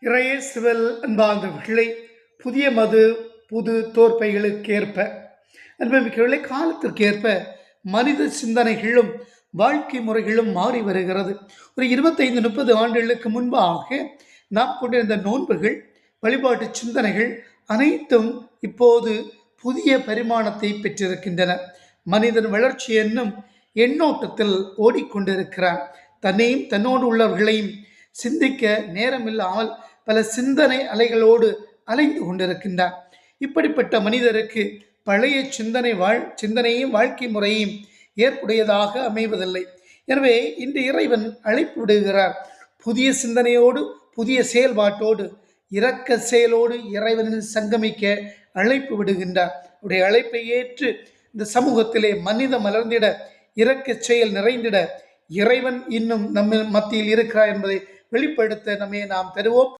இறையேசுவில் அன்பார்ந்தவர்களே, புதிய மது புது தோற்பைகளுக்கேற்ப அன்பமிக்கவர்களே, காலத்திற்கேற்ப மனித சிந்தனைகளும் வாழ்க்கை முறைகளும் மாறி வருகிறது. ஒரு 25-30 ஆண்டுகளுக்கு முன்பாக நாம் கொண்டிருந்த நோன்புகள், வழிபாட்டு சிந்தனைகள் அனைத்தும் இப்போது புதிய பரிமாணத்தை பெற்றிருக்கின்றன. மனிதன் வளர்ச்சி என்னும் எண்ணோட்டத்தில் ஓடிக்கொண்டிருக்கிறான். தன்னையும் தன்னோடு உள்ளவர்களையும் சிந்திக்க நேரமில்லாமல் பல சிந்தனை அலைகளோடு அலைந்து கொண்டிருக்கின்றார். இப்படிப்பட்ட மனிதருக்கு பழைய சிந்தனையும் வாழ்க்கை முறையும் ஏற்புடையதாக அமைவதில்லை. எனவே இன்று இறைவன் அழைப்பு விடுகிறார். புதிய சிந்தனையோடு புதிய செயல்பாட்டோடு இரக்க செயலோடு இறைவனில் சங்கமிக்க அழைப்பு விடுகின்றார். அவருடைய அழைப்பை ஏற்று இந்த சமூகத்திலே மனிதம் மலர்ந்திட, இரக்க செயல் நிறைந்திட இறைவன் இன்னும் நம்ம மத்தியில் இருக்கிறார் என்பதை வெளிப்படுத்த நம்மை நாம் தருவோம்.